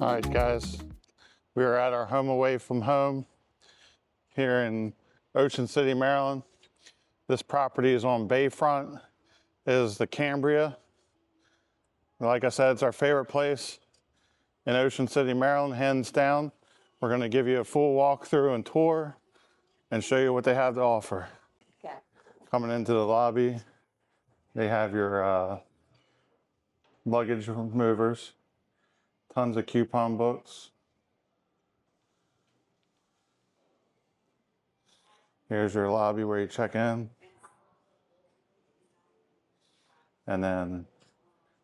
All right, guys, we are at our home away from home here in Ocean City, Maryland. This property is on Bayfront. It is the Cambria. Like I said, it's our favorite place in Ocean City, Maryland, hands down. We're going to give you a full walkthrough and tour and show you what they have to offer. Okay. Coming into the lobby, they have your luggage movers, tons of coupon books. Here's your lobby where you check in. And then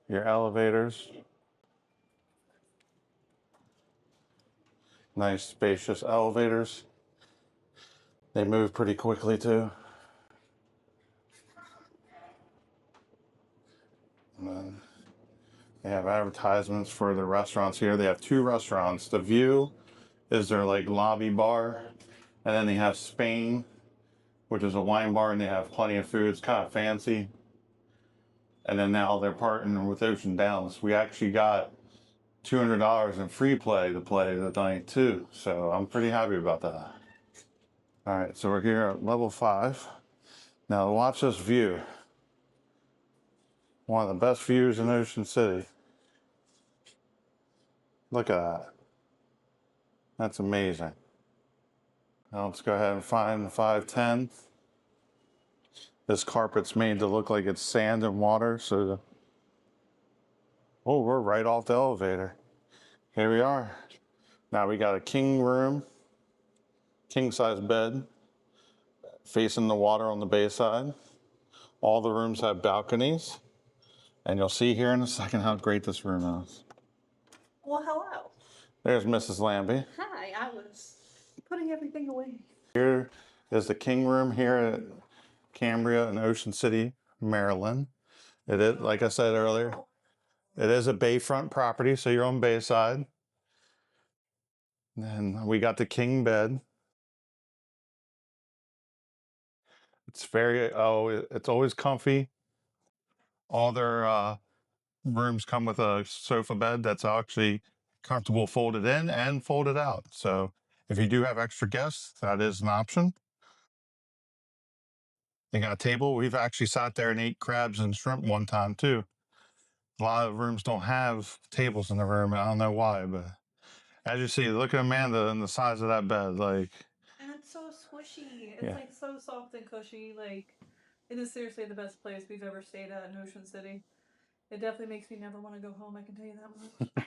your elevators. Nice spacious elevators. They move pretty quickly too. And then they have advertisements for the restaurants here. They have two restaurants. The View is their like lobby bar. And then they have Spain, which is a wine bar, and they have plenty of food. It's kind of fancy. And then now they're partnering with Ocean Downs. We actually got $200 in Freeplay to play the night too. So I'm pretty happy about that. All right, so we're here at level 5. Now watch this view. One of the best views in Ocean City. Look at that. That's amazing. Now let's go ahead and find the 510. This carpet's made to look like it's sand and water, so oh, we're right off the elevator. Here we are. Now we got a king room, king size bed, facing the water on the bay side. All the rooms have balconies, and you'll see here in a second how great this room is. Well, hello. There's Mrs. Lambie. Hi, I was putting everything away. Here is the king room here at Cambria in Ocean City, Maryland. It is, like I said earlier, it is a bayfront property, so you're on bayside. And we got the king bed. It's it's always comfy. All their rooms come with a sofa bed that's actually comfortable folded in and folded out. So if you do have extra guests, that is an option. They got a table. We've actually sat there and ate crabs and shrimp one time too. A lot of rooms don't have tables in the room. I don't know why, but as you see, look at Amanda and the size of that bed. Like, And it's so squishy. It's yeah. like so soft and cushy. Like, it is seriously the best place we've ever stayed at in Ocean City. It definitely makes me never want to go home, I can tell you that much.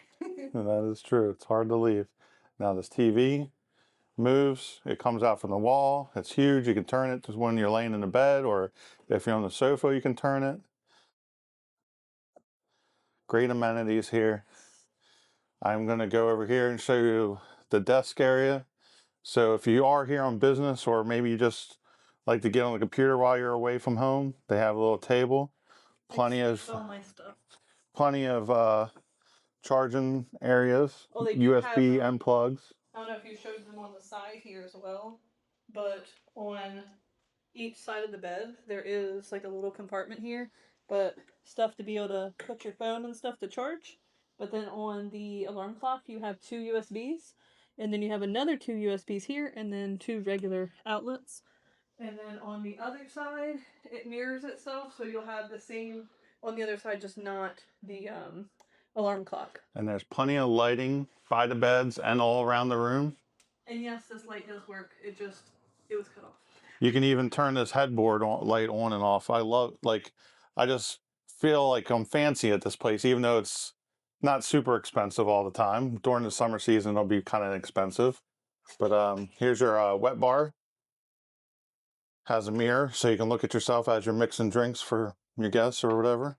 That is true. It's hard to leave. Now this TV moves. It comes out from the wall. It's huge. You can turn it to when you're laying in the bed, or if you're on the sofa, you can turn it. Great amenities here. I'm going to go over here and show you the desk area. So if you are here on business, or maybe you just like to get on the computer while you're away from home, they have a little table. Plenty of my stuff. Plenty of charging areas, Oh, they do USB have, and plugs. I don't know if you showed them on the side here as well, but on each side of the bed there is like a little compartment here, but stuff to be able to put your phone and stuff to charge. But then on the alarm clock you have 2 USBs, and then you have another 2 USBs here, and then 2 regular outlets. And then on the other side it mirrors itself, so you'll have the same on the other side, just not the alarm clock. And there's plenty of lighting by the beds and all around the room. And yes, this light does work. It was cut off. You can even turn this headboard light on and off. I just feel like I'm fancy at this place, even though it's not super expensive all the time. During the summer season, it'll be kind of expensive. But here's your wet bar. Has a mirror, so you can look at yourself as you're mixing drinks for your guests or whatever.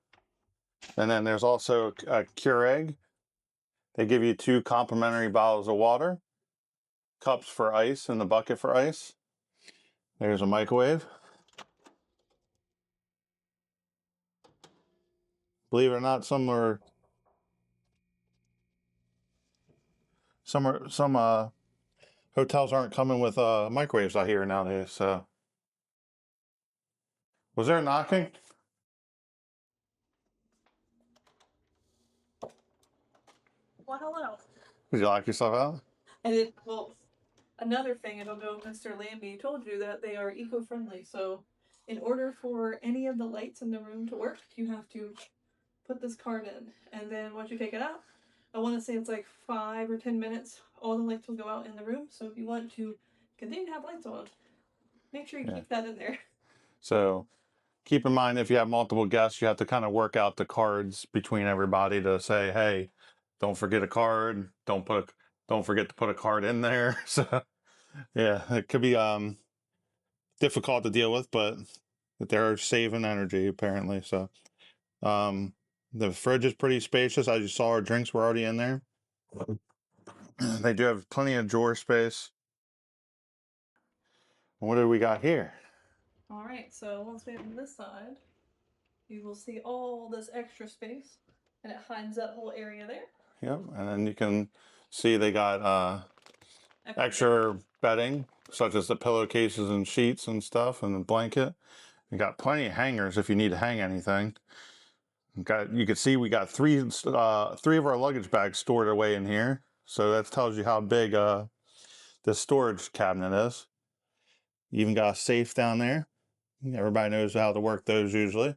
And then there's also a Keurig. They give you 2 complimentary bottles of water, cups for ice, and the bucket for ice. There's a microwave. Believe it or not, some hotels aren't coming with microwaves out here nowadays. So, was there knocking? Well, hello. Did you lock yourself out? And well, another thing, I don't know if Mr. Lambie told you that they are eco-friendly. So, in order for any of the lights in the room to work, you have to put this card in, and then once you take it out, I want to say it's like 5 or 10 minutes, all the lights will go out in the room. So if you want to continue to have lights on, make sure you keep that in there. So keep in mind, if you have multiple guests, you have to kind of work out the cards between everybody to say, hey, don't forget a card. Don't forget to put a card in there. So yeah, it could be difficult to deal with, but they're saving energy apparently. So the fridge is pretty spacious. As you saw, our drinks were already in there. They do have plenty of drawer space. What do we got here? All right, so once we have on this side, you will see all this extra space, and it hides that whole area there. Yep, and then you can see they got extra bedding, such as the pillowcases and sheets and stuff, and the blanket. You got plenty of hangers if you need to hang anything. You can see we got three of our luggage bags stored away in here, so that tells you how big this storage cabinet is. You even got a safe down there. Everybody knows how to work those usually.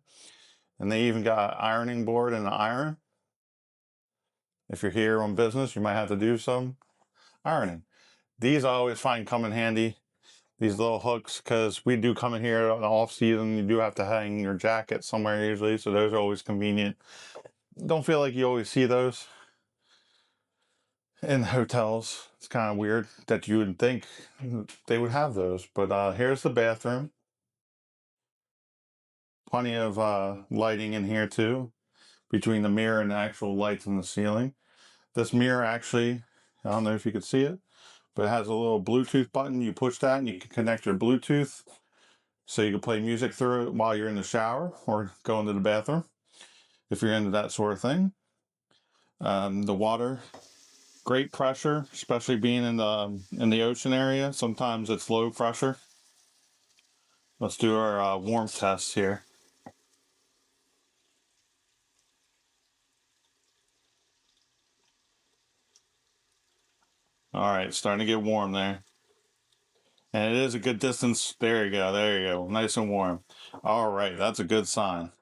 And they even got an ironing board and an iron. If you're here on business, you might have to do some ironing. These I always find come in handy, these little hooks, because we do come in here on the off season. You do have to hang your jacket somewhere usually, so those are always convenient. Don't feel like you always see those in hotels. It's kind of weird that you would think they would have those. But here's the bathroom. Plenty of lighting in here too, between the mirror and the actual lights in the ceiling. This mirror actually, I don't know if you can see it, but it has a little Bluetooth button. You push that and you can connect your Bluetooth so you can play music through it while you're in the shower or go into the bathroom if you're into that sort of thing. The water, great pressure, especially being in the ocean area. Sometimes it's low pressure. Let's do our warmth test here. All right, starting to get warm there. And it is a good distance. There you go. There you go. Nice and warm. All right, that's a good sign.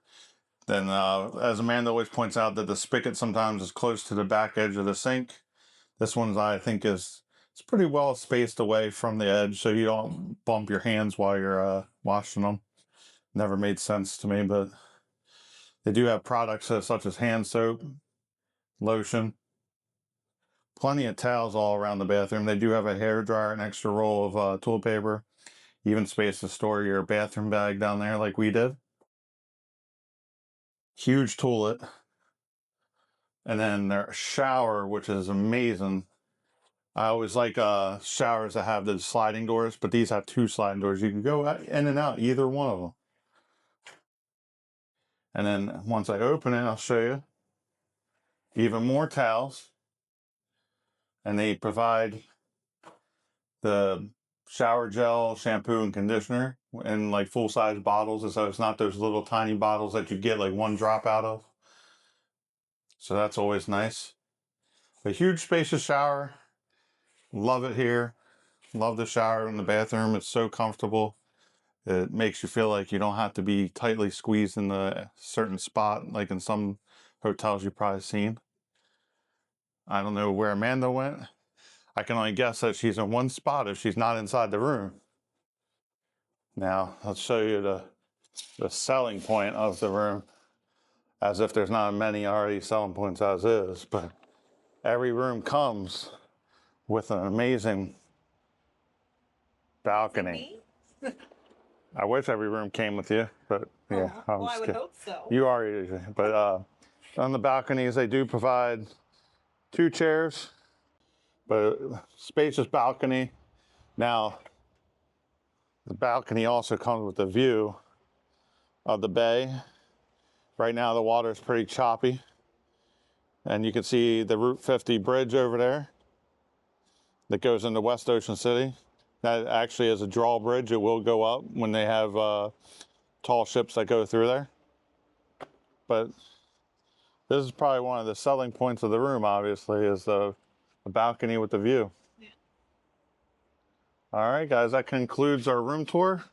Then, as Amanda always points out, that the spigot sometimes is close to the back edge of the sink. This one, I think, it's pretty well spaced away from the edge, so you don't bump your hands while you're washing them. Never made sense to me, but they do have products such as hand soap, lotion, plenty of towels all around the bathroom. They do have a hair dryer, an extra roll of toilet paper, even space to store your bathroom bag down there like we did. Huge toilet. And then their shower, which is amazing. I always like showers that have the sliding doors, but these have 2 sliding doors. You can go in and out either one of them. And then once I open it, I'll show you even more towels. And they provide the shower gel, shampoo, and conditioner in like full-size bottles. So it's not those little tiny bottles that you get like 1 drop out of. So that's always nice. A huge spacious shower. Love it here. Love the shower in the bathroom. It's so comfortable. It makes you feel like you don't have to be tightly squeezed in a certain spot like in some hotels you've probably seen. I don't know where Amanda went. I can only guess that she's in one spot if she's not inside the room. Now, I'll show you the selling point of the room, as if there's not many already selling points as is, but every room comes with an amazing balcony. I wish every room came with you, but yeah. Well, I would hope so. You are usually, but on the balconies, they do provide 2 chairs, but spacious balcony. Now, the balcony also comes with a view of the bay. Right now, the water is pretty choppy, and you can see the Route 50 bridge over there that goes into West Ocean City. That actually is a drawbridge. It will go up when they have tall ships that go through there. But this is probably one of the selling points of the room, obviously, is the a balcony with a view. Yeah. All right, guys, that concludes our room tour.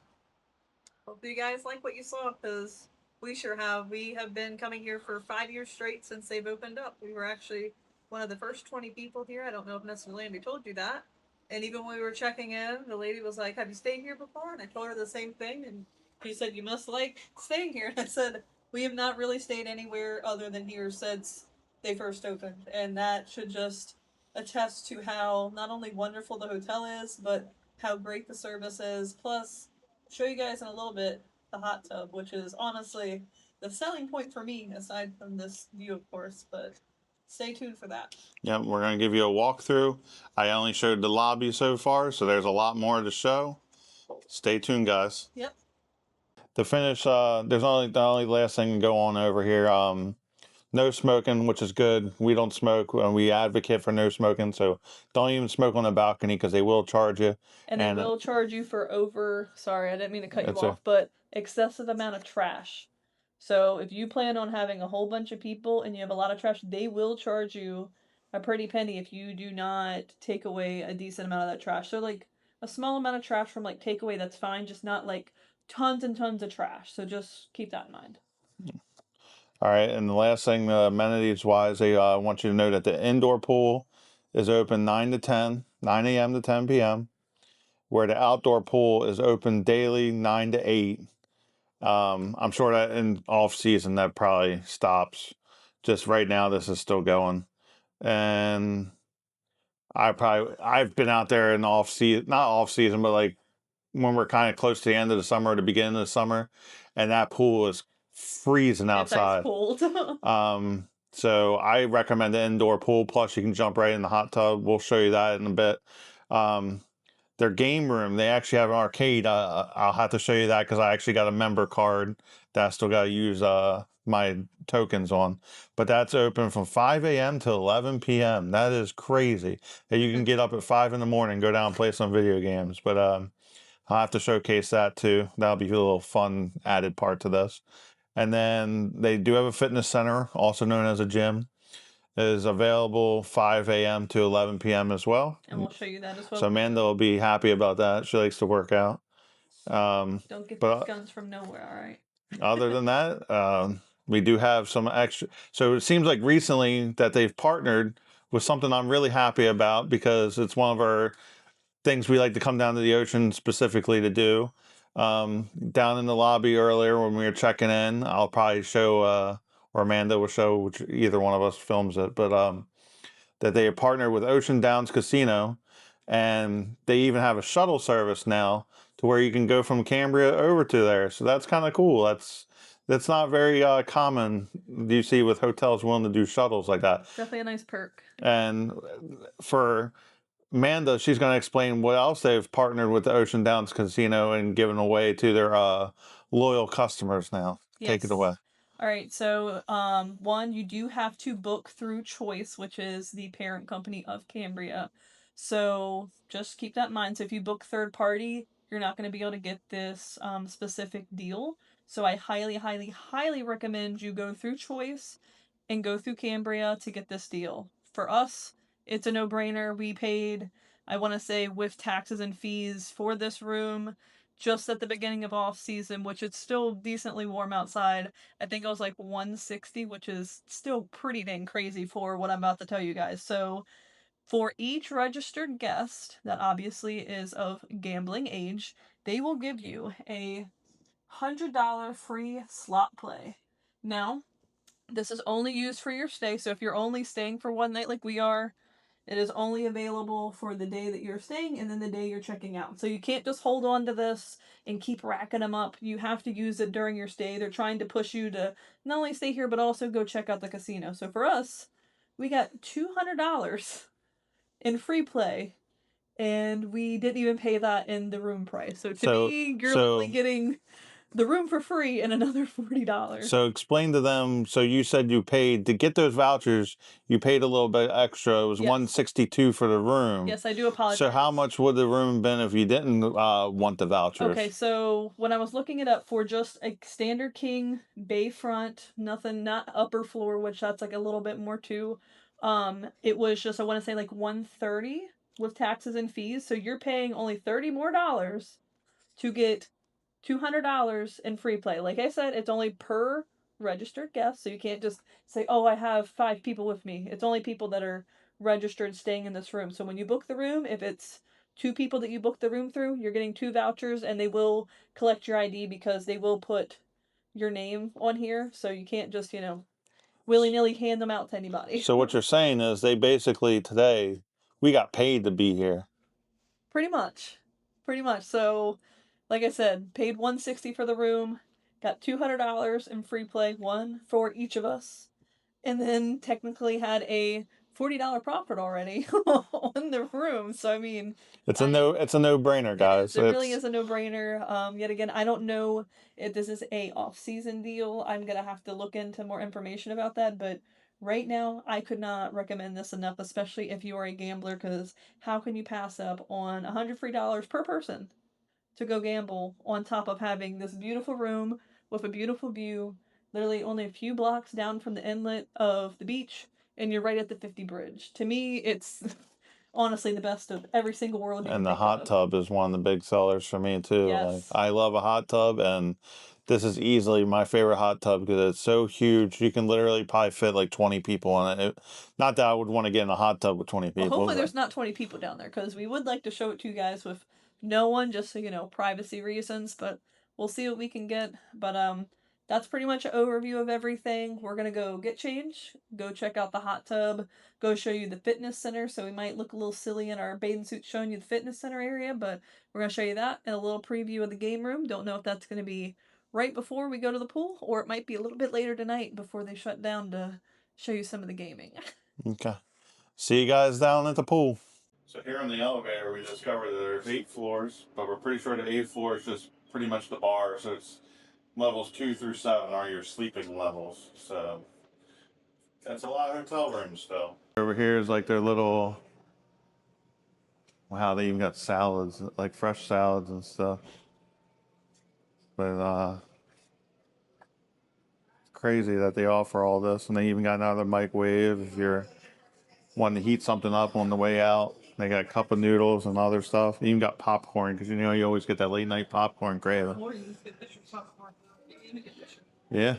Hope you guys like what you saw, because we sure have. We have been coming here for 5 years straight since they've opened up. We were actually one of the first 20 people here. I don't know if Mr. Landy told you that. And even when we were checking in, the lady was like, "Have you stayed here before?" And I told her the same thing. And she said, "You must like staying here." And I said, "We have not really stayed anywhere other than here since they first opened." And that should just attest to how not only wonderful the hotel is, but how great the service is. Plus, show you guys in a little bit the hot tub, which is honestly the selling point for me, aside from this view, of course. But stay tuned for that. Yep, we're going to give you a walkthrough. I only showed the lobby so far, so there's a lot more to show. Stay tuned, guys. Yep. To finish, there's only the only last thing to go on over here. No smoking, which is good. We don't smoke, and we advocate for no smoking. So don't even smoke on the balcony because they will charge you. And they will charge you for sorry, I didn't mean to cut you off, but excessive amount of trash. So if you plan on having a whole bunch of people and you have a lot of trash, they will charge you a pretty penny if you do not take away a decent amount of that trash. So like a small amount of trash from like takeaway, that's fine, just not like tons and tons of trash. So just keep that in mind. All right, and the last thing, amenities wise, they want you to know that the indoor pool is open 9 to 10, 9 a.m. to 10 p.m., where the outdoor pool is open daily 9 to 8. I'm sure that in off season that probably stops. Just right now, this is still going, and I've been out there in off season, not off season, but like when we're kind of close to the end of the summer, the beginning of the summer, and that pool is freezing outside. It's cold. So I recommend the indoor pool. Plus, you can jump right in the hot tub. We'll show you that in a bit. Their game room, they actually have an arcade. I'll have to show you that because I actually got a member card that I still got to use my tokens on. But that's open from 5 a.m. to 11 p.m. That is crazy. And you can get up at 5 in the morning, go down and play some video games. But I'll have to showcase that too. That'll be a little fun added part to this. And then they do have a fitness center, also known as a gym. It is available 5 a.m. to 11 p.m. as well. And we'll show you that as well. So Amanda will be happy about that. She likes to work out. Don't get these guns from nowhere, all right? Other than that, we do have some extra. So it seems like recently that they've partnered with something I'm really happy about because it's one of our things we like to come down to the ocean specifically to do. Down in the lobby earlier when we were checking in, I'll probably show, or Amanda will show, which either one of us films it, but that they have partnered with Ocean Downs Casino, and they even have a shuttle service now to where you can go from Cambria over to there. So that's kind of cool. That's not very common. You see with hotels willing to do shuttles like that. Definitely a nice perk. And for Amanda, she's going to explain what else they've partnered with the Ocean Downs Casino and given away to their loyal customers now. Yes. Take it away. All right, so one, you do have to book through Choice, which is the parent company of Cambria. So just keep that in mind. So if you book third party, you're not going to be able to get this specific deal. So I highly, highly, highly recommend you go through Choice and go through Cambria to get this deal. For us, it's a no-brainer. We paid, I want to say, with taxes and fees for this room just at the beginning of off season, which it's still decently warm outside. I think it was like 160, which is still pretty dang crazy for what I'm about to tell you guys. So for each registered guest that obviously is of gambling age, they will give you a $100 free slot play. Now, this is only used for your stay, so if you're only staying for one night like we are, it is only available for the day that you're staying and then the day you're checking out. So you can't just hold on to this and keep racking them up. You have to use it during your stay. They're trying to push you to not only stay here, but also go check out the casino. So for us, we got $200 in free play, and we didn't even pay that in the room price. So to me, you're literally getting the room for free and another $40. So explain to them. So you said you paid to get those vouchers. You paid a little bit extra. It was $162 for the room. Yes, I do apologize. So how much would the room been if you didn't want the vouchers? Okay, so when I was looking it up for just a standard king Bayfront, nothing, not upper floor, which that's like a little bit more too. It was just, I want to say, like 130 with taxes and fees. So you're paying only $30 more to get $200 in free play. Like I said, it's only per registered guest, so you can't just say, "Oh, I have 5 people with me." It's only people that are registered staying in this room. So when you book the room, if it's 2 people that you book the room through, you're getting 2 vouchers, and they will collect your ID because they will put your name on here. So you can't just, willy nilly hand them out to anybody. So what you're saying is they basically today we got paid to be here. Pretty much. Pretty much. So, like I said, paid 160 for the room, got $200 in free play, one for each of us, and then technically had a $40 profit already on the room. So I mean, It's a no-brainer, guys. it really is a no-brainer. Yet again, I don't know if this is a off-season deal. I'm gonna have to look into more information about that, but right now I could not recommend this enough, especially if you are a gambler, because how can you pass up on $100 free dollars per person to go gamble on top of having this beautiful room with a beautiful view, literally only a few blocks down from the inlet of the beach, and you're right at the 50 bridge. To me, it's honestly the best of every single world you can And the think hot of. tub is one of the big sellers for me too. Like Yes. I love a hot tub, and this is easily my favorite hot tub because it's so huge. You can literally probably fit like 20 people in it. Not that I would want to get in a hot tub with 20 Well, people, hopefully but there's not 20 people down there, because we would like to show it to you guys with no one, just so privacy reasons. But we'll see what we can get. But that's pretty much an overview of everything. We're gonna go get change, go check out the hot tub, go show you the fitness center. So we might look a little silly in our bathing suits showing you the fitness center area, but we're gonna show you that and a little preview of the game room. Don't know if that's gonna be right before we go to the pool, or it might be a little bit later tonight before they shut down to show you some of the gaming. okay. See you guys down at the pool. So here on the elevator, we discovered that there's 8 floors, but we're pretty sure the 8th floor is just pretty much the bar. So it's levels 2 through 7 are your sleeping levels. So that's a lot of hotel rooms still. Over here is like their little, wow, they even got salads, like fresh salads and stuff. But it's crazy that they offer all this, and they even got another microwave if you're wanting to heat something up on the way out. They got a cup of noodles and other stuff. They even got popcorn because you always get that late night popcorn craving. Yeah,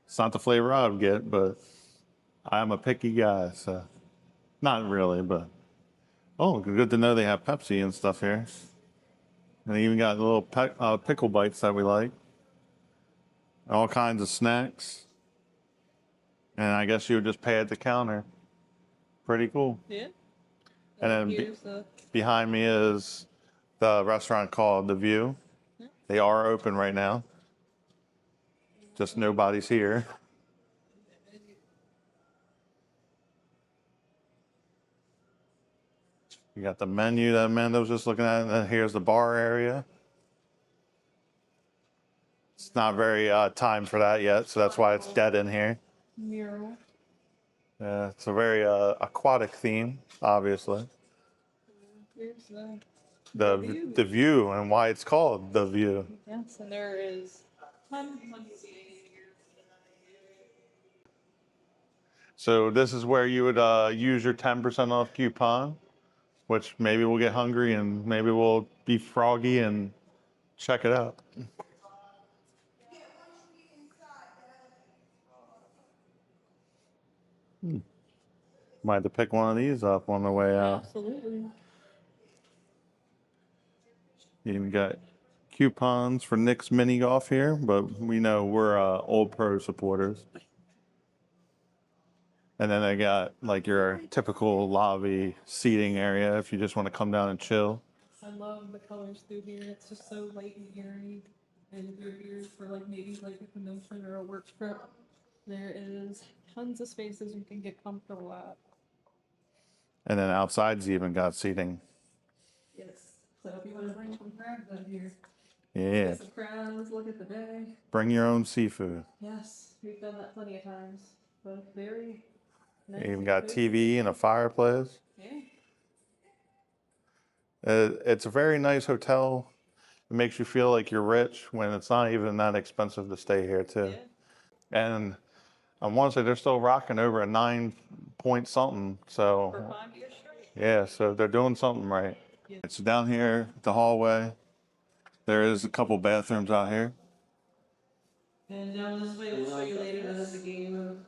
it's not the flavor I would get, but I'm a picky guy, so not really. But oh, good to know they have Pepsi and stuff here, and they even got little pickle bites that we like. All kinds of snacks, and I guess you would just pay at the counter. Pretty cool. Yeah. And then behind me is the restaurant called The View. They are open right now. Just nobody's here. You got the menu that Amanda was just looking at, and then here's the bar area. It's not very time for that yet, so that's why it's dead in here. Mural. Yeah, it's a very aquatic theme, obviously. Here's The view and why it's called The View. Yes, and there is tons seating here. So this is where you would use your 10% off coupon, which maybe we'll get hungry and maybe we'll be froggy and check it out. Might have to pick one of these up on the way out. Absolutely. You even got coupons for Nick's mini golf here, but we know we're old pro supporters. And then they got like your typical lobby seating area if you just want to come down and chill. I love the colors through here. It's just so light and airy. And if you're here for like maybe like a convention or a work trip, there is tons of spaces you can get comfortable at. And then outside's even got seating. Yes. So if you want to bring some crabs out here, Yeah. get some crabs, look at the day. Bring your own seafood. Yes, we've done that plenty of times. But very nice. You even got TV and a fireplace. Yeah. It's a very nice hotel. It makes you feel like you're rich when it's not even that expensive to stay here too. Yeah. And I want to say they're still rocking over a point something. So For 5 years straight. yeah, so they're doing something right. Yeah. So down here, the hallway, there is a couple bathrooms out here. And down this way, we'll show you later, that is the game room.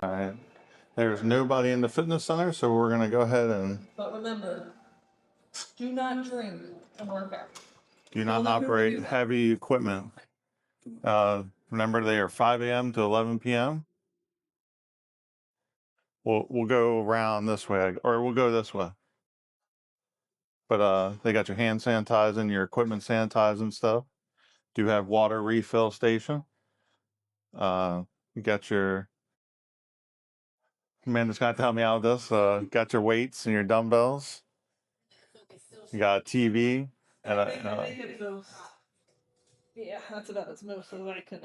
All right. There's nobody in the fitness center, so we're gonna go ahead and. But remember, do not drink and work out. Do not operate heavy equipment. Remember, they are 5 a.m. to 11 p.m. We'll go around this way, or we'll go this way. But they got your hand sanitizing, your equipment sanitizing and stuff. Do have water refill station. You got your. Amanda's gonna tell me how this. Got your weights and your dumbbells. You got a TV and yeah, that's about as most as I can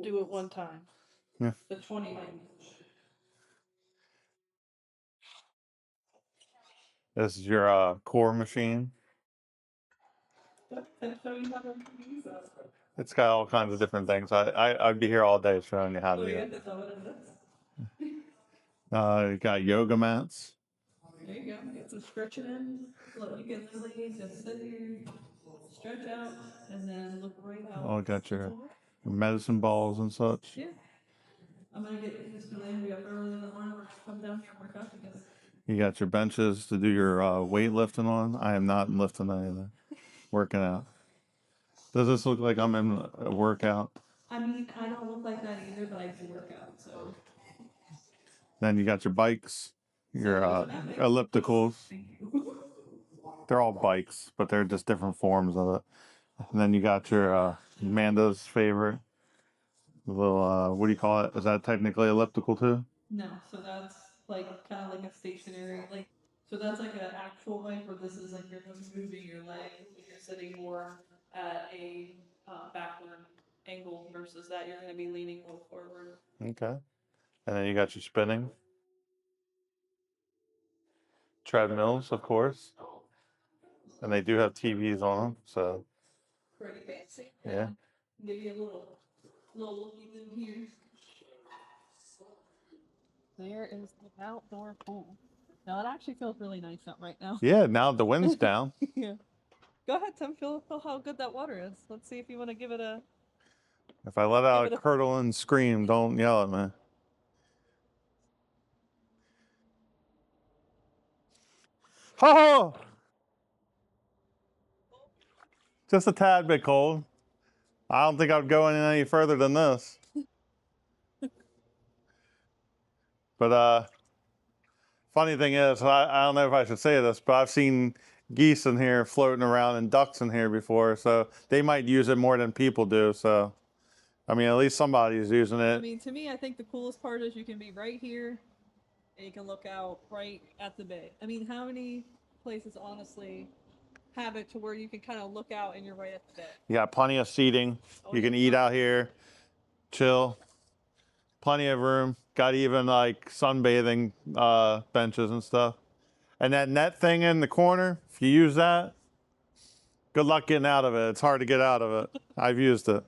do at one time. Yeah. The 20 range. This is your core machine. It's got all kinds of different things. I'd be here all day showing you how to do it. You got yoga mats. There you go. Get some stretching in. Look, you can literally just sit here, stretch out, and then look right out. Oh, got your medicine balls and such. Yeah. I'm gonna get Mr. Lambies up early in the morning. We're gonna come down here and work out together. You got your benches to do your weightlifting on. I am not lifting anything. Working out. Does this look like I'm in a workout? I mean, I don't look like that either, but I do work out, so. Then you got your bikes, your ellipticals. They're all bikes, but they're just different forms of it. And then you got your Amanda's favorite little, what do you call it? Is that technically elliptical too? No, so that's like kind of like a stationary, like, so that's like an actual bike where this is like you're moving your legs, you're sitting more at a backward angle versus that you're going to be leaning more forward. Okay. And then you got your spinning. Treadmills, of course. And they do have TVs on them, so. Pretty fancy. Yeah. Give you a little looky in here. There is the outdoor pool. Now it actually feels really nice out right now. Yeah, now the wind's down. Yeah. Go ahead, Tim. Feel how good that water is. Let's see if you want to give it a. If I let out a curdling scream, don't yell at me. Oh! Just a tad bit cold. I don't think I'd go any further than this. But funny thing is, I don't know if I should say this, but I've seen geese in here floating around and ducks in here before, so they might use it more than people do. So, I mean, at least somebody's using it. I mean, to me, I think the coolest part is you can be right here, and you can look out right at the bay. I mean, how many places honestly have it to where you can kind of look out and you're right at the bay? You got plenty of seating. You can eat out here, chill. Plenty of room. Got even like sunbathing benches and stuff. And that net thing in the corner, if you use that, good luck getting out of it. It's hard to get out of it. I've used it.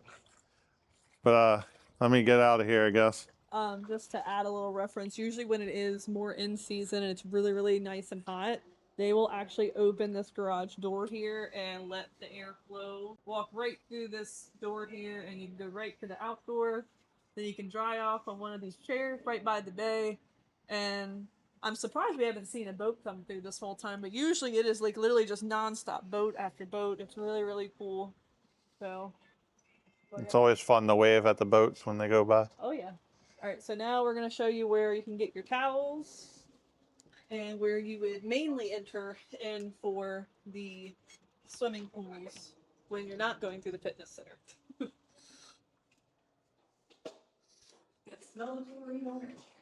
But let me get out of here, I guess. Just to add a little reference, usually when it is more in season and it's really, really nice and hot, they will actually open this garage door here and let the air flow. Walk right through this door here and you can go right to the outdoor. Then you can dry off on one of these chairs right by the bay. And I'm surprised we haven't seen a boat come through this whole time, but usually it is like literally just nonstop boat after boat. It's really, really cool. So. It's always fun to wave at the boats when they go by. Oh, yeah. All right, so now we're going to show you where you can get your towels and where you would mainly enter in for the swimming pools when you're not going through the fitness center.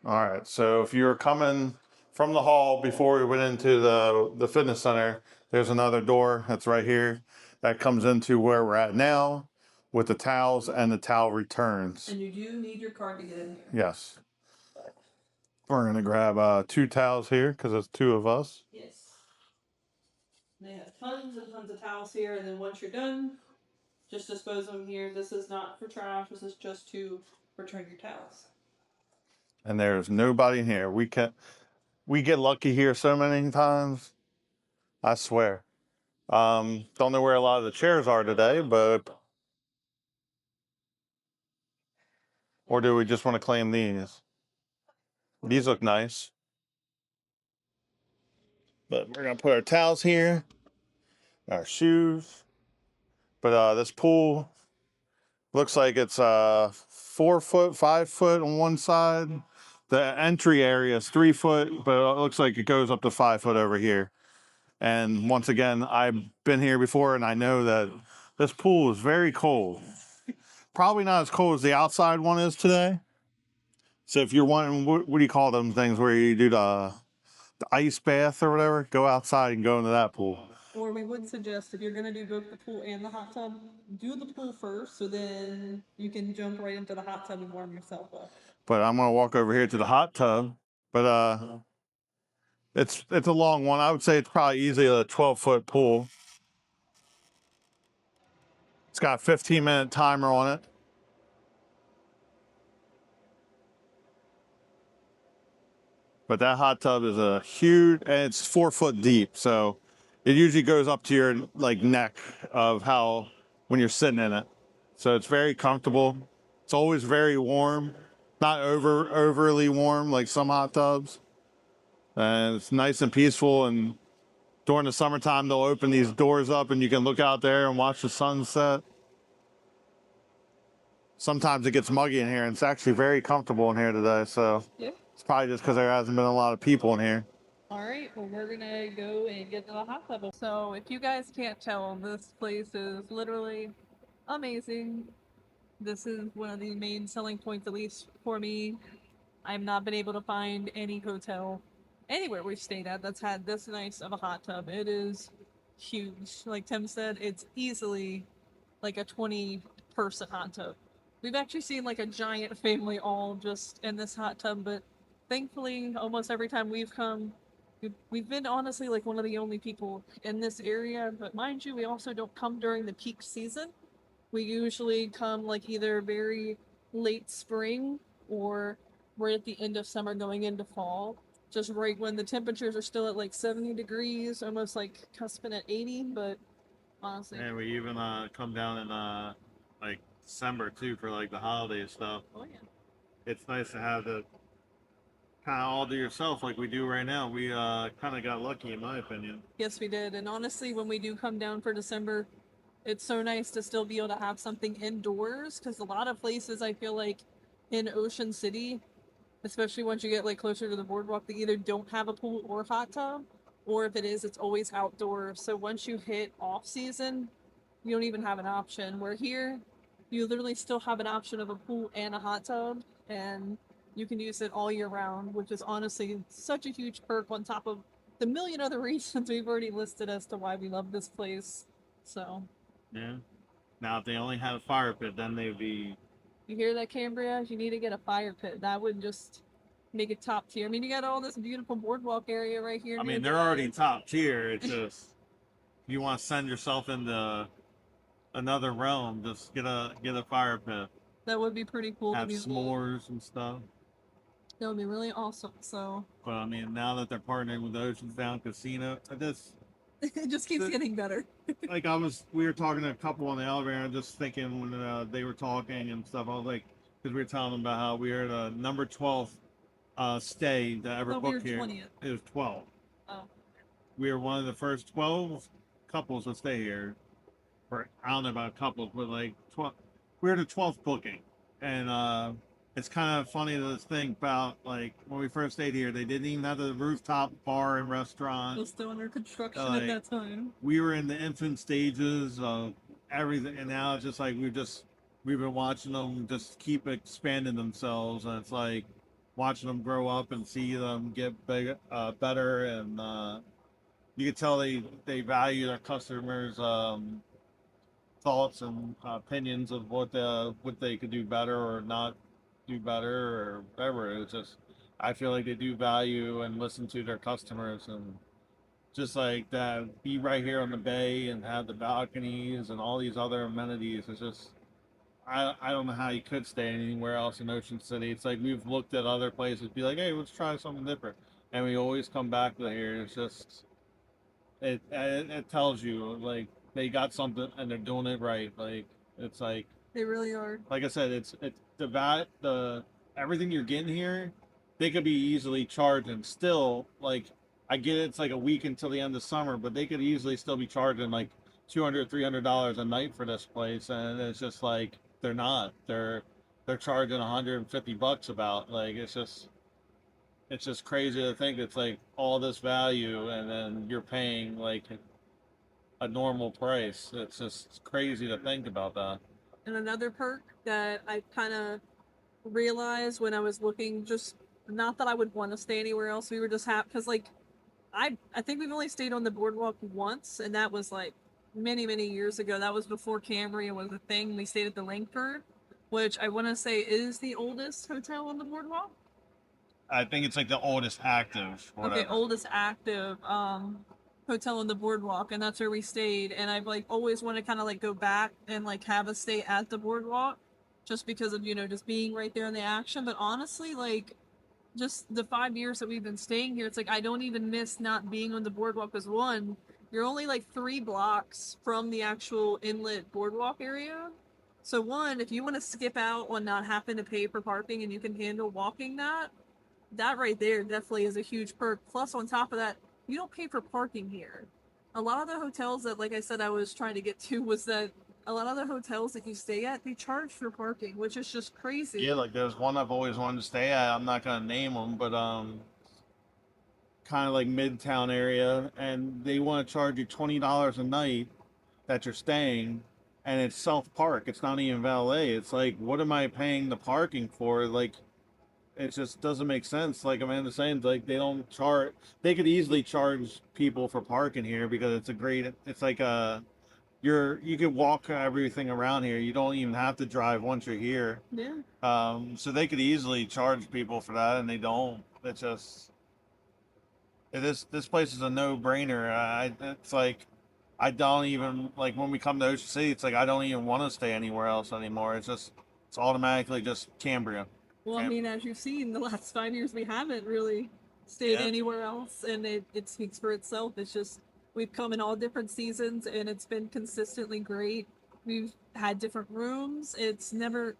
All right, so if you're coming from the hall before we went into the fitness center, there's another door that's right here that comes into where we're at now with the towels and the towel returns. And you do need your card to get in here. Yes. We're going to grab 2 towels here because it's 2 of us. Yes. They have tons and tons of towels here, and then once you're done, just dispose them here. This is not for trash. This is just to return your towels. And there's nobody in here. We get lucky here so many times. I swear. Don't know where a lot of the chairs are today, but or do we just want to claim these? These look nice. But we're gonna put our towels here, our shoes. But this pool looks like it's 4 foot, 5 foot on one side. The entry area is 3 foot, but it looks like it goes up to 5 foot over here. And once again, I've been here before and I know that this pool is very cold. Probably not as cold as the outside one is today. So if you're wanting, what do you call them things where you do the ice bath or whatever? Go outside and go into that pool. Or we would suggest if you're gonna do both the pool and the hot tub, do the pool first, so then you can jump right into the hot tub and warm yourself up. But I'm gonna walk over here to the hot tub. But it's a long one. I would say it's probably easily a 12-foot pool. It's got a 15-minute timer on it. But that hot tub is a huge, and it's 4 foot deep, so it usually goes up to your like neck of how when you're sitting in it. So it's very comfortable. It's always very warm, not overly warm like some hot tubs. And it's nice and peaceful. And during the summertime, they'll open these doors up, and you can look out there and watch the sunset. Sometimes it gets muggy in here, and it's actually very comfortable in here today. So Yeah. it's probably just because there hasn't been a lot of people in here. All right, well, we're gonna go and get to the hot tub. So, if you guys can't tell, this place is literally amazing. This is one of the main selling points, at least for me. I've not been able to find any hotel anywhere we've stayed at that's had this nice of a hot tub. It is huge. Like Tim said, it's easily like a 20-person hot tub. We've actually seen like a giant family all just in this hot tub, but thankfully, almost every time we've come, we've been honestly like one of the only people in this area. But mind you, we also don't come during the peak season. We usually come like either very late spring or right at the end of summer going into fall. Just right when the temperatures are still at like 70 degrees, almost like cusping at 80, but honestly. And we even come down in like December too for like the holiday stuff. Oh yeah. It's nice to have the kind of all to yourself like we do right now. We kind of got lucky in my opinion. Yes, we did. And honestly, when we do come down for December, it's so nice to still be able to have something indoors because a lot of places I feel like in Ocean City, especially once you get like closer to the boardwalk, they either don't have a pool or hot tub, or if it is, it's always outdoors. So once you hit off season, you don't even have an option. Where here, you literally still have an option of a pool and a hot tub, and you can use it all year round, which is honestly such a huge perk on top of the million other reasons we've already listed as to why we love this place. So, Yeah. Now, if they only had a fire pit, then they'd be. you hear that, Cambria? You need to get a fire pit. That would just make it top tier. I mean, you got all this beautiful boardwalk area right here. I mean, they're already top tier. It's just if you want to send yourself into another realm, just get a fire pit. That would be pretty cool. Have s'mores and stuff. That would be really awesome. So, But I mean, now that they're partnering with the Oceans Down Casino, it just keeps getting better. like we were talking to a couple on the elevator, and just thinking when they were talking and stuff, I was like, because we were telling them about how we were the number 12 stay to ever book here. 20th. It was 12. Oh. We were one of the first 12 couples to stay here. Or I don't know about couples, but like 12. We were the 12th booking, and it's kind of funny to think about like when we first stayed here, they didn't even have the rooftop bar and restaurant. It was still under construction at that time. We were in the infant stages of everything, and now it's just like we've been watching them just keep expanding themselves, and it's like watching them grow up and see them get big, better, and you can tell they value their customers' thoughts and opinions of what they could do better or not do better or whatever. It's just I feel like they do value and listen to their customers, and just like that, be right here on the bay and have the balconies and all these other amenities. It's just I don't know how you could stay anywhere else in Ocean City. It's like we've looked at other places, be like, hey, let's try something different, and we always come back to here. It's just it tells you like they got something and they're doing it right. Like it's They really are. like I said, it's the everything you're getting here, they could be easily charged and still like I get it's like a week until the end of summer, but they could easily still be charging like $200, $300 a night for this place, and it's just like they're not. They're charging $150 about like it's just crazy to think it's like all this value and then you're paying like a normal price. It's just crazy to think about that. And another perk that I kind of realized when I was looking, just not that I would want to stay anywhere else. We were just happy because, like, I think we've only stayed on the boardwalk once, and that was like many years ago. That was before Cambria was a thing. We stayed at the Langford, which I want to say is the oldest hotel on the boardwalk. I think it's like the oldest active. Whatever. Okay, oldest active hotel on the boardwalk, and that's where we stayed. And I've like always want to kind of like go back and like have a stay at the boardwalk, just because of just being right there in the action. But honestly, like just the 5 years that we've been staying here, it's like I don't even miss not being on the boardwalk. Because one, you're only like 3 blocks from the actual inlet boardwalk area. So one, if you want to skip out on not having to pay for parking and you can handle walking that right there definitely is a huge perk. Plus, on top of that, you don't pay for parking here. A lot of the hotels that, like I said, I was trying to get to was that a lot of the hotels that you stay at, they charge for parking, which is just crazy. Yeah, like there's one I've always wanted to stay at. I'm not gonna name them, but kind of like Midtown area, and they want to charge you $20 a night that you're staying, and it's self park. It's not even valet. It's like, what am I paying the parking for? Like, it just doesn't make sense. Like Amanda's saying, like they don't charge. They could easily charge people for parking here because it's a great. It's like a you can walk everything around here. You don't even have to drive once you're here. Yeah. So they could easily charge people for that, and they don't. It's just this place is a no brainer. It's like I don't even like when we come to Ocean City. It's like I don't even want to stay anywhere else anymore. It's automatically just Cambria. Well, I mean, as you've seen, the last 5 years we haven't really stayed anywhere else, and it speaks for itself. It's just we've come in all different seasons, and it's been consistently great. We've had different rooms. We've never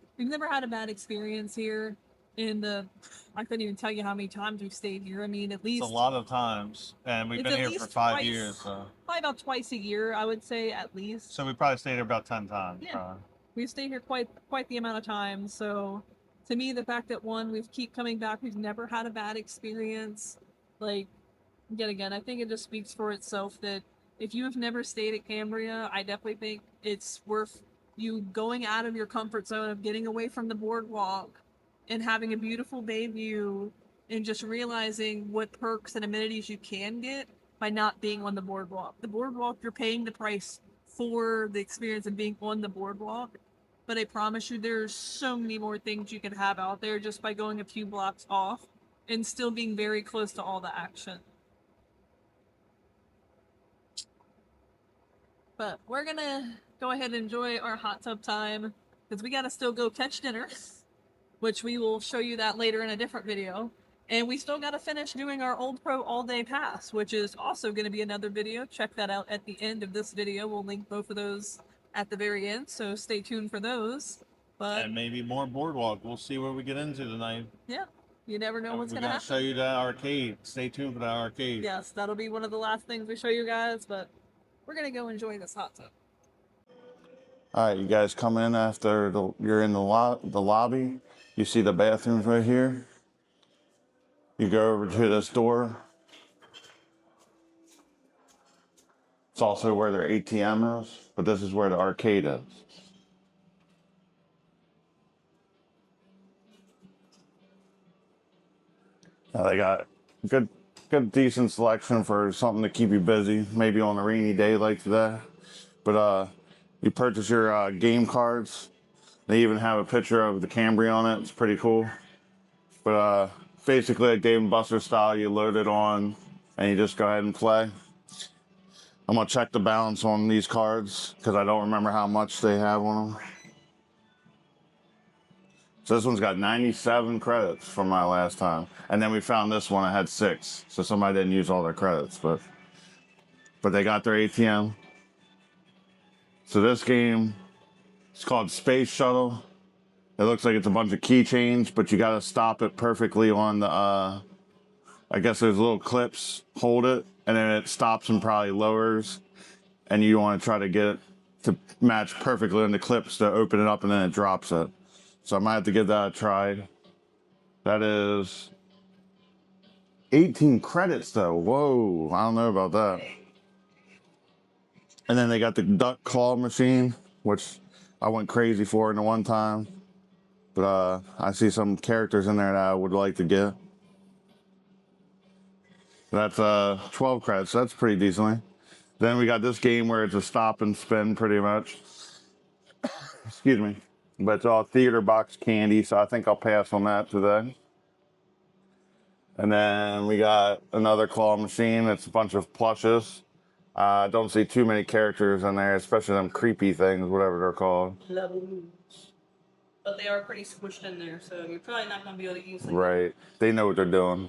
had a bad experience here. In the, I couldn't even tell you how many times we've stayed here. I mean, at least It's a lot of times, and we've been here for 5 years. So. Probably about twice a year, I would say at least. So we probably stayed here about 10 times. Yeah. We've stayed here quite the amount of time. So to me, the fact that one, we've keep coming back, we've never had a bad experience. Like, yet again, I think it just speaks for itself that if you have never stayed at Cambria, I definitely think it's worth you going out of your comfort zone of getting away from the boardwalk and having a beautiful bay view and just realizing what perks and amenities you can get by not being on the boardwalk. The boardwalk, you're paying the price for the experience of being on the boardwalk. But I promise you, there's so many more things you can have out there just by going a few blocks off and still being very close to all the action. But we're gonna go ahead and enjoy our hot tub time because we gotta still go catch dinner, which we will show you that later in a different video. And we still gotta finish doing our Old Pro All Day Pass, which is also gonna be another video. Check that out at the end of this video. We'll link both of those at the very end, so stay tuned for those. But and maybe more boardwalk. We'll see what we get into tonight. Yeah, you never know what's gonna happen. Show you that arcade. Stay tuned for that arcade. Yes, that'll be one of the last things we show you guys. But we're gonna go enjoy this hot tub. All right, you guys come in after you're in the lobby. You see the bathrooms right here. You go over to this door. It's also where their ATM is, but this is where the arcade is. Now they got good, decent selection for something to keep you busy, maybe on a rainy day like today. But you purchase your game cards. They even have a picture of the Cambria on it. It's pretty cool. But basically, like Dave and Buster style, you load it on and you just go ahead and play. I'm gonna check the balance on these cards because I don't remember how much they have on them. So this one's got 97 credits from my last time, and then we found this one. I had 6, so somebody didn't use all their credits, but they got their ATM. So this game is called Space Shuttle. It looks like it's a bunch of keychains, but you got to stop it perfectly on the. I guess there's little clips. Hold it, and then it stops and probably lowers, and you want to try to get it to match perfectly on the clips to open it up, and then it drops it. So I might have to give that a try. That is 18 credits though. Whoa, I don't know about that. And then they got the duck claw machine, which I went crazy for in the one time. But I see some characters in there that I would like to get. That's 12 credits. So that's pretty decently. Then we got this game where it's a stop and spin pretty much. Excuse me. But it's all theater box candy, so I think I'll pass on that today. And then we got another claw machine. It's a bunch of plushes. I don't see too many characters in there, especially them creepy things, whatever they're called. Lambies. But they are pretty squished in there, so you're probably not going to be able to use them. Right. They know what they're doing.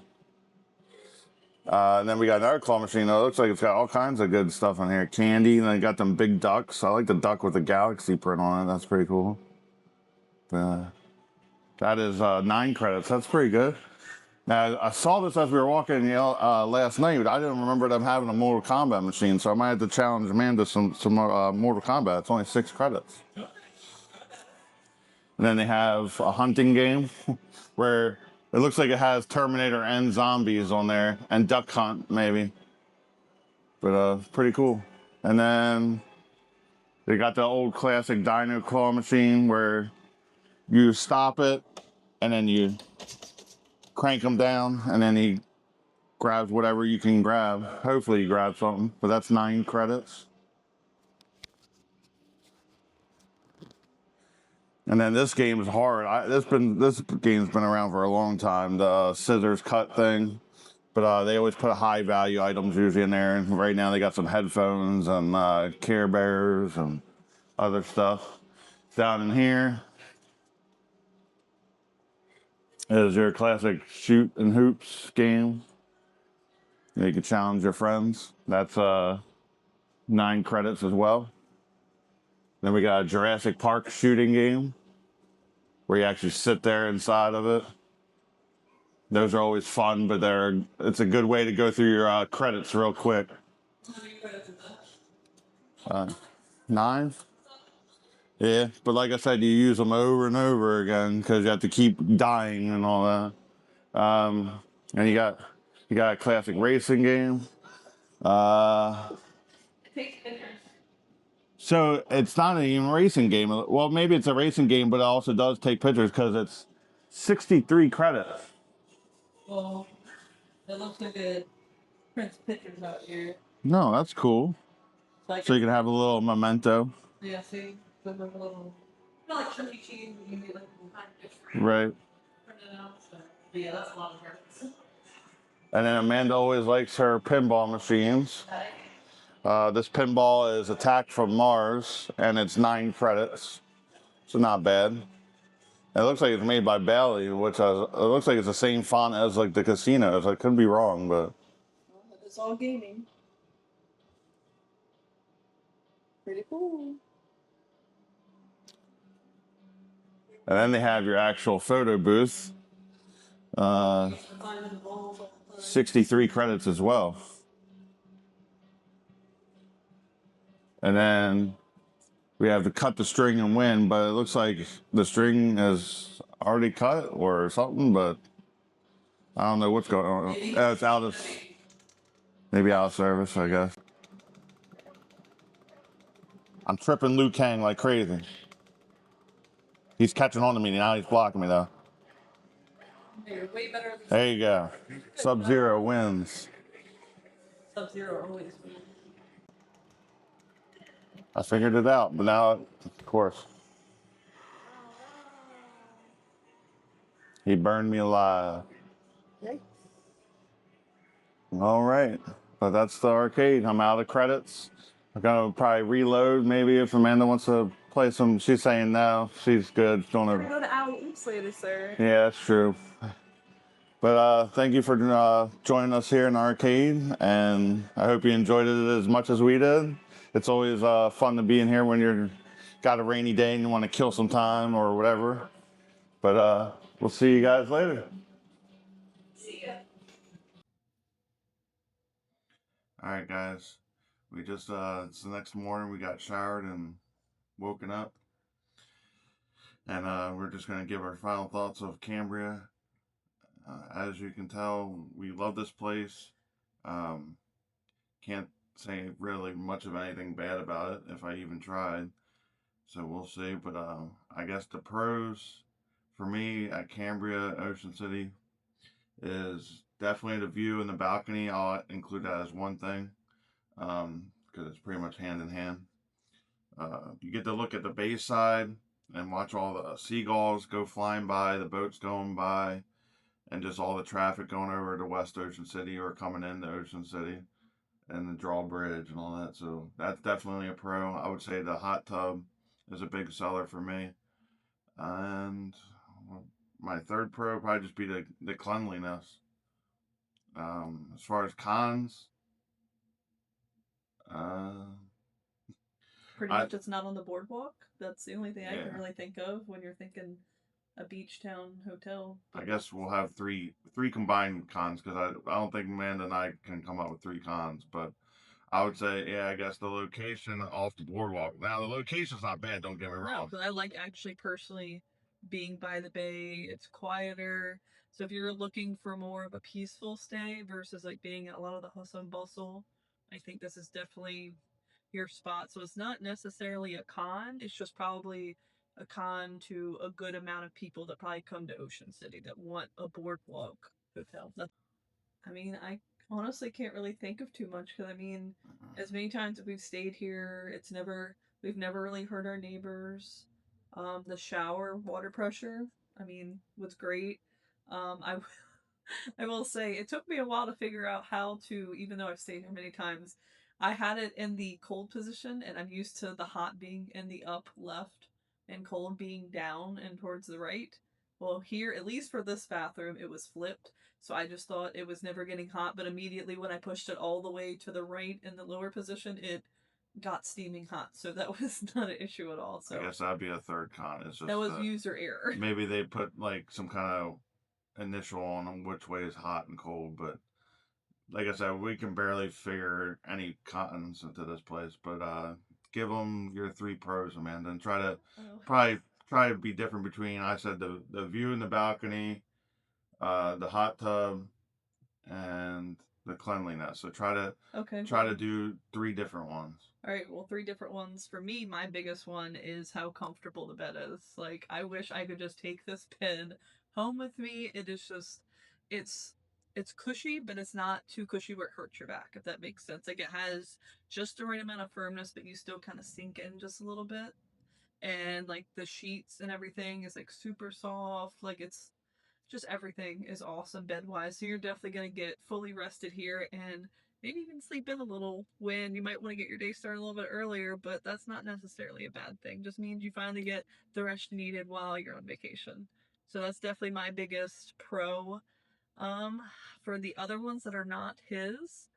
And then we got another claw machine. Though. It looks like it's got all kinds of good stuff in here. Candy, and then got them big ducks. I like the duck with the galaxy print on it. That's pretty cool. That is 9 credits. That's pretty good. Now, I saw this as we were walking last night, but I didn't remember them having a Mortal Kombat machine, so I might have to challenge Amanda some Mortal Kombat. It's only 6 credits. And then they have a hunting game where it looks like it has Terminator and zombies on there, and Duck Hunt, maybe. But pretty cool. And then they got the old classic Dino Claw machine where you stop it, and then you crank him down, and then he grabs whatever you can grab. Hopefully you grab something, but that's 9 credits. And then this game is hard. This game's been around for a long time. The scissors cut thing, but they always put high value items usually in there. And right now they got some headphones and Care Bears and other stuff. Down in here is your classic shoot and hoops game. You can challenge your friends. That's 9 credits as well. Then we got a Jurassic Park shooting game where you actually sit there inside of it. Those are always fun, but it's a good way to go through your credits real quick. 9? Yeah, but like I said, you use them over and over again because you have to keep dying and all that. And you got a classic racing game. So it's not even a racing game. Well, maybe it's a racing game, but it also does take pictures because it's 63 credits. Well, it looks like it prints pictures out here. No, that's cool. So you can have a little memento. Yeah, see? The little, like Chuck E. Cheese, you can get like a little picture. Right. Print it out, so. Yeah, that's a lot of credits. And then Amanda always likes her pinball machines. This pinball is Attack from Mars, and it's 9 credits. So not bad. It looks like it's made by Bally, which it looks like it's the same font as like the casinos. I could be wrong, but It's all gaming. Pretty cool. and then they have your actual photo booth. 63 credits as well. And then we have to cut the string and win, but it looks like the string is already cut or something, but I don't know what's going on. It's out of, maybe out of service, I guess. I'm tripping Liu Kang like crazy. He's catching on to me now. He's blocking me though. You're way better than There you go. Sub-Zero wins. Sub-Zero always wins. I figured it out, but now, of course, he burned me alive. Yikes. All right. but that's the arcade. I'm out of credits. I'm gonna probably reload maybe if Amanda wants to play some. She's saying no. She's good. She's doing We're her. going to Owl Oops later, sir. Yeah, that's true. But thank you for joining us here in the arcade, and I hope you enjoyed it as much as we did. It's always fun to be in here when you're got a rainy day and you want to kill some time or whatever. But we'll see you guys later. See ya. All right, guys. We just it's the next morning. We got showered and woken up, and we're just gonna give our final thoughts of Cambria. As you can tell, we love this place. Um, can't say really much of anything bad about it if I even tried. So we'll see. But I guess the pros for me at Cambria, Ocean City, is definitely the view in the balcony. I'll include that as one thing because it's pretty much hand in hand. You get to look at the bay side and watch all the seagulls go flying by, the boats going by, and just all the traffic going over to West Ocean City or coming into Ocean City, and the drawbridge and all that. So that's definitely a pro. I would say the hot tub is a big seller for me. And my third pro would probably just be the cleanliness. As far as cons, uh, Pretty much it's not on the boardwalk. That's the only thing I can Yeah. really think of when you're thinking a beach town hotel. I guess we'll have three combined cons because I don't think Amanda and I can come up with three cons, but I would say, yeah, I guess the location off the boardwalk. Now the location's not bad, don't get me No, wrong. because I like actually personally being by the bay. It's quieter. So if you're looking for more of a peaceful stay versus like being at a lot of the hustle and bustle, I think this is definitely your spot. So it's not necessarily a con. It's just probably a con to a good amount of people that probably come to Ocean City that want a boardwalk hotel. I mean, I honestly can't really think of too much because I mean, as many times as we've stayed here, we've never really hurt our neighbors. The shower water pressure, I mean, was great. I I will say it took me a while to figure out how to, even though I've stayed here many times, I had it in the cold position and I'm used to the hot being in the up left and cold being down and towards the right. Well, here, at least for this bathroom, it was flipped. So I just thought it was never getting hot, but immediately when I pushed it all the way to the right in the lower position, it got steaming hot. So that was not an issue at all. So I guess that'd be a third con. It's just that was user error. maybe they put like some kind of initial on them which way is hot and cold, but like I said, we can barely figure any cons into this place. But give them your three pros, Amanda, and try to Oh. probably try to be different between. I said the view in the balcony, the hot tub, and the cleanliness. So try to do three different ones. All right, well, three different ones. For me, my biggest one is how comfortable the bed is. Like, I wish I could just take this bed home with me. It is just, it's it's cushy, but it's not too cushy where it hurts your back, if that makes sense. Like, it has just the right amount of firmness, but you still kind of sink in just a little bit. And like the sheets and everything is like super soft. Like it's just everything is awesome bed wise. So you're definitely gonna get fully rested here and maybe even sleep in a little when you might want to get your day started a little bit earlier, but that's not necessarily a bad thing. Just means you finally get the rest you needed while you're on vacation. So that's definitely my biggest pro. Um, for the other ones that are not his,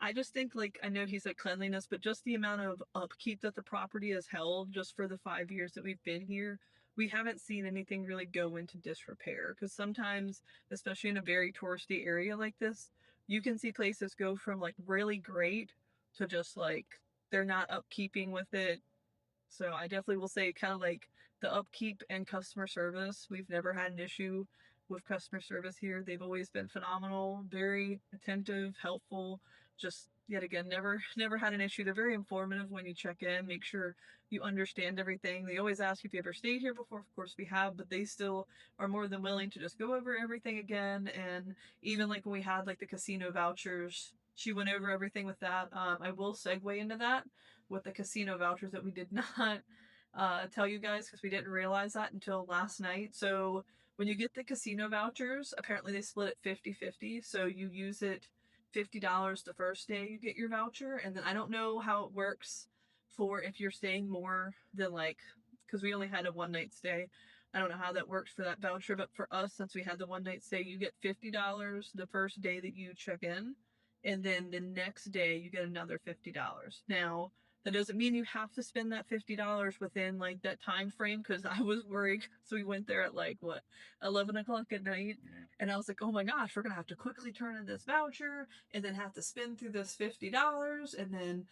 I just think like I know he said cleanliness, but just the amount of upkeep that the property has held just for the 5 years that we've been here, we haven't seen anything really go into disrepair. Because sometimes, especially in a very touristy area like this, you can see places go from like really great to just like they're not upkeeping with it. So I definitely will say kind of like the upkeep and customer service. We've never had an issue with customer service here. They've always been phenomenal, very attentive, helpful. Just yet again, never had an issue. They're very informative when you check in, make sure you understand everything. They always ask if you ever stayed here before. Of course we have, but they still are more than willing to just go over everything again. And even like when we had like the casino vouchers, she went over everything with that. I will segue into that with the casino vouchers that we did not tell you guys because we didn't realize that until last night. So when you get the casino vouchers, apparently they split it 50-50. So you use it $50 the first day you get your voucher, and then I don't know how it works for if you're staying more than like, because we only had a one night stay. I don't know how that works for that voucher, but for us, since we had the one night stay, you get $50 the first day that you check in, and then the next day you get another $50. Now, that doesn't mean you have to spend that $50 within like that time frame, because I was worried. So we went there at like what, 11 o'clock at night, and I was like, oh my gosh, we're gonna have to quickly turn in this voucher and then have to spend through this $50 and then,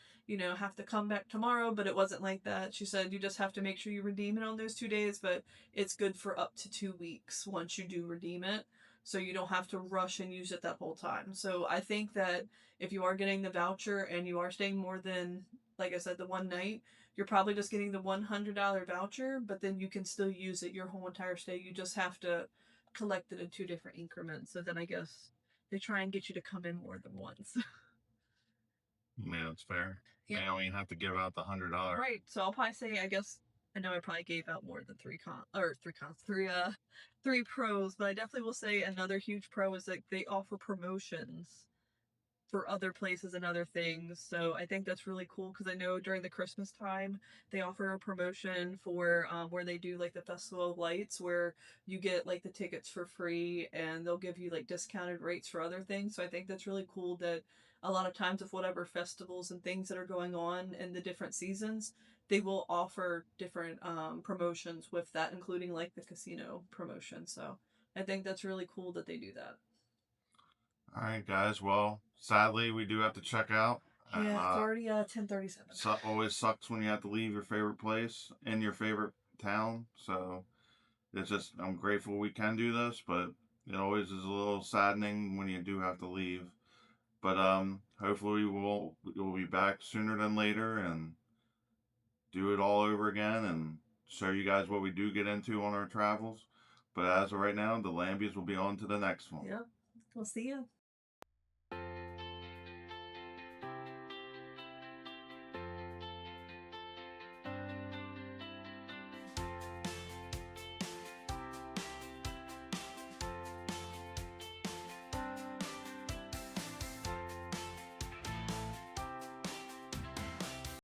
have to come back tomorrow. But it wasn't like that. She said you just have to make sure you redeem it on those 2 days, but it's good for up to 2 weeks once you do redeem it. So you don't have to rush and use it that whole time. So I think that if you are getting the voucher and you are staying more than, like I said, the one night, you're probably just getting the $100 voucher, but then you can still use it your whole entire stay. You just have to collect it in 2 different increments. So then I guess they try and get you to come in more than once. Yeah, that's fair. Yeah. They don't even have to give out the $100. Right. So I'll probably say, I guess, I know I probably gave out more than three pros, but I definitely will say another huge pro is that they offer promotions for other places and other things. So I think that's really cool, because I know during the Christmas time they offer a promotion for where they do like the Festival of Lights, where you get like the tickets for free and they'll give you like discounted rates for other things. So I think that's really cool that a lot of times with whatever festivals and things that are going on in the different seasons, they will offer different promotions with that, including like the casino promotion. So I think that's really cool that they do that. All right, guys. Well, sadly, we do have to check out. Yeah, it's already 10:37. Always sucks when you have to leave your favorite place in your favorite town. So it's just, I'm grateful we can do this, but it always is a little saddening when you do have to leave. But hopefully we'll be back sooner than later and do it all over again and show you guys what we do get into on our travels. But as of right now, the Lambies will be on to the next one. Yep. We'll see you.